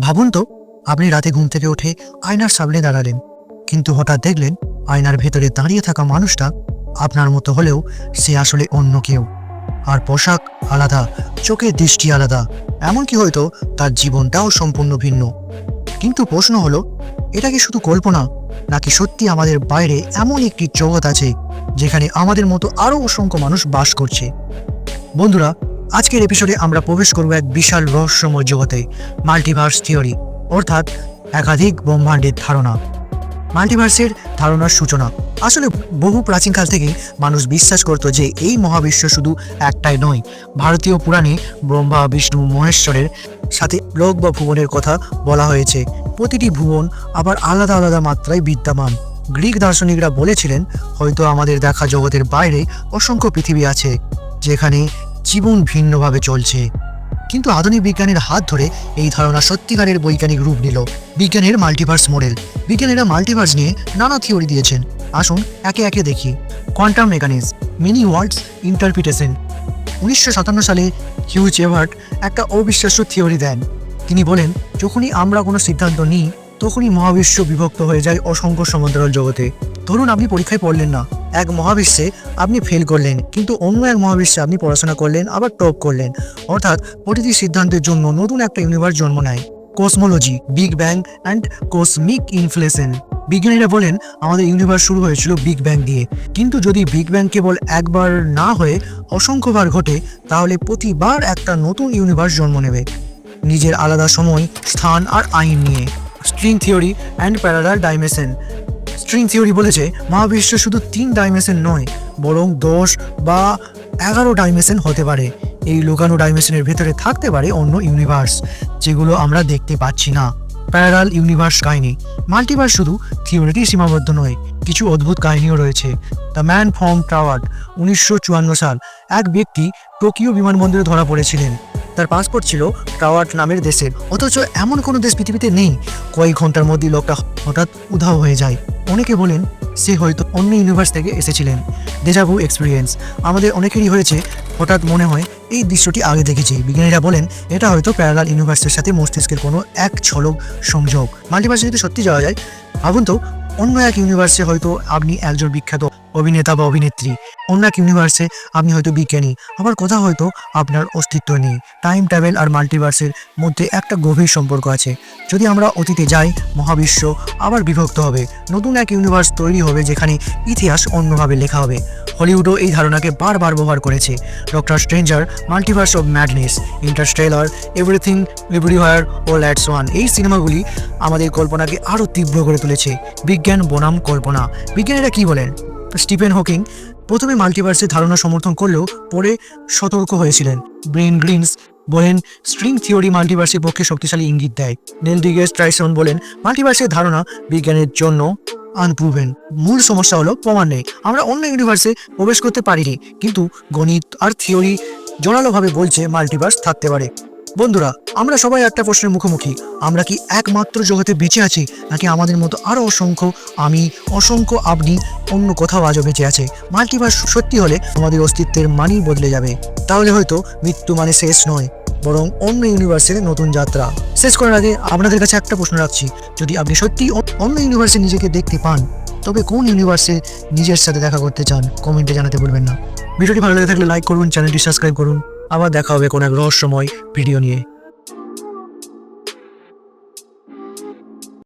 ভাবুন তো, আপনি রাতে ঘুম থেকে উঠে আয়নার সামনে দাঁড়ালেন, কিন্তু হঠাৎ দেখলেন আয়নার ভেতরে দাঁড়িয়ে থাকা মানুষটা আপনার মতো হলেও সে আসলে অন্য কেউ। আর পোশাক আলাদা, চোখের দৃষ্টি আলাদা, এমনকি হয়তো তার জীবনটাও সম্পূর্ণ ভিন্ন। কিন্তু প্রশ্ন হলো, এটা কি শুধু কল্পনা, নাকি সত্যি আমাদের বাইরে এমন একটি জগৎ আছে যেখানে আমাদের মতো আরও অসংখ্য মানুষ বাস করছে? বন্ধুরা, আজকের এপিসোডে আমরা প্রবেশ করব এক বিশাল রহস্যময় জগতে, মাল্টিভার্স থিওরি, অর্থাৎ একাধিক ব্রহ্মাণ্ডের ধারণা। মাল্টিভার্সের ধারণার সূচনা আসলে বহু প্রাচীনকাল থেকে মানুষ বিশ্বাস করত যে এই মহাবিশ্ব শুধু একটাই নয়। ভারতীয় পুরাণে ব্রহ্মা, বিষ্ণু, মহেশ্বরের সাথে লোক বা ভুবনের কথা বলা হয়েছে। প্রতিটি ভুবন আবার আলাদা আলাদা মাত্রায় বিদ্যমান। গ্রিক দার্শনিকরা বলেছিলেন হয়তো আমাদের দেখা জগতের বাইরে অসংখ্য পৃথিবী আছে যেখানে জীবন ভিন্নভাবে চলছে। কিন্তু আধুনিক বিজ্ঞানের হাত ধরে এই ধারণা সত্যিকারের বৈজ্ঞানিক রূপ নিল। বিজ্ঞানের মাল্টিভার্স মডেল। বিজ্ঞানীরা মাল্টিভার্স নিয়ে নানা থিওরি দিয়েছেন। আসুন একে একে দেখি। Quantum mechanics, many worlds interpretation. 1957 সালে হিউজ এভার্ট একটা অবিশ্বাস্য থিওরি দেন। তিনি বলেন, যখনই আমরা কোনো সিদ্ধান্ত নিই তখনই মহাবিশ্ব বিভক্ত হয়ে যায় অসংখ্য সমান্তরাল জগতে। ধরুন আপনি পরীক্ষায় পড়লেন না, এক মহাবিশ্বে আপনি ফেল করলেন, কিন্তু অন্য এক মহাবিশ্বে আপনি পড়াশোনা করলেন, আবার টপ করলেন। অর্থাৎ প্রতিটি সিদ্ধান্তের জন্য নতুন একটা ইউনিভার্স জন্ম নেয়। Cosmology, big bang and cosmic inflation. বিজ্ঞানীরা বলেন আমাদের ইউনিভার্স শুরু হয়েছিল বিগ ব্যাং দিয়ে, কিন্তু যদি বিগ ব্যাং কেবল একবার না হয়ে অসংখ্যবার ঘটে তাহলে প্রতিবার একটা নতুন ইউনিভার্স জন্ম নেবে, নিজের আলাদা সময়, স্থান আর আইন নিয়ে। String theory and parallel dimension. String theory বলেছে মহাবিশ্ব শুধু 3 ডাইমেনশন নয়, বরং 10 বা 11 ডাইমেনশন হতে পারে। এই লুকানো ডাইমেনশনের ভেতরে থাকতে পারে অন্য ইউনিভার্স যেগুলো আমরা দেখতে পাচ্ছি না। প্যারালাল ইউনিভার্স কাহিনী। মাল্টিভার্স শুধু থিওরিতেই সীমাবদ্ধ নয়, কিছু অদ্ভুত কাহিনীও রয়েছে। The man from tower. 1954 সাল এক ব্যক্তি টোকিও বিমানবন্দরে ধরা পড়েছিলেন। তার পাসপোর্ট ছিল টাওয়ার নামের দেশের, অথচ এমন কোনো দেশ পৃথিবীতে নেই। কয়েক ঘন্টার মধ্যেই লোকটা হঠাৎ উধাও হয়ে যায়। অনেকে বলেন সে হয়তো অন্য ইউনিভার্স থেকে এসেছিলেন। Déjà vu experience. আমাদের অনেকেরই হয়েছে, হঠাৎ মনে হয় এই দৃশ্যটি আগে দেখেছি। বিজ্ঞানীরা বলেন এটা হয়তো প্যারালাল ইউনিভার্সের সাথে মস্তিষ্কের কোনো এক ঝলক সংযোগ। মাল্টিভার্সে যদি সত্যি যাওয়া যায়, ভাবুন তো, অন্য এক ইউনিভার্সে হয়তো আপনি একজন বিখ্যাত অভিনেতা বা অভিনেত্রী, অন্য এক ইউনিভার্সে আপনি হয়তো বিজ্ঞানী, আবার কোথাও হয়তো আপনার অস্তিত্ব নেই। টাইম ট্রাভেল আর মাল্টিভার্সের মধ্যে একটা গভীর সম্পর্ক আছে। যদি আমরা অতীতে যাই, মহাবিশ্ব আবার বিভক্ত হবে, নতুন এক ইউনিভার্স তৈরি হবে যেখানে ইতিহাস অন্যভাবে লেখা হবে। হলিউডও এই ধারণাকে বারবার ব্যবহার করেছে। Doctor stranger, multiverse of madness, Interstellar, everything everywhere all at one, এই সিনেমাগুলি আমাদের কল্পনাকে আরও তীব্র করে তুলেছে। বিজ্ঞান বনাম কল্পনা। বিজ্ঞানীরা কি বলেন? স্টিফেন হকিং প্রথমে মাল্টিভার্সের ধারণা সমর্থন করলেও পরে সতর্ক হয়েছিলেন। ব্রেন গ্রিনস বলেন স্ট্রিং থিওরি মাল্টিভার্সের পক্ষে শক্তিশালী ইঙ্গিত দেয়। নেল ডিগ্রেস টাইসন বলেন মাল্টিভার্সের ধারণা বিজ্ঞানের জন্য আনপ্রুভেন। মূল সমস্যা হলো প্রমাণ নেই। আমরা অন্য ইউনিভার্সে প্রবেশ করতে পারিনি, কিন্তু গণিত আর থিওরি জোরালোভাবে বলছে মাল্টিভার্স থাকতে পারে। বন্ধুরা, আমরা সবাই একটা প্রশ্নের মুখোমুখি, আমরা কি একমাত্র জগতে বেঁচে আছি, নাকি আমাদের মতো আরও অসংখ্য আমি, অসংখ্য আপনি অন্য কোথাও আজও বেঁচে আছে? মাল্টিভার্স সত্যি হলে আমাদের অস্তিত্বের মানই বদলে যাবে। তাহলে হয়তো মৃত্যু মানে শেষ নয়, বরং অন্য ইউনিভার্সের নতুন যাত্রা। শেষ করার আগে আপনাদের কাছে একটা প্রশ্ন রাখছি, যদি আপনি সত্যি অন্য ইউনিভার্সে নিজেকে দেখতে পান, তবে কোন ইউনিভার্সে নিজের সাথে দেখা করতে চান কমেন্টে জানাতে ভুলবেন না। ভিডিওটি ভালো লেগে থাকলে লাইক করুন, চ্যানেলটি সাবস্ক্রাইব করুন। আবার দেখা হবে কোনো এক রহস্যময় ভিডিও নিয়ে।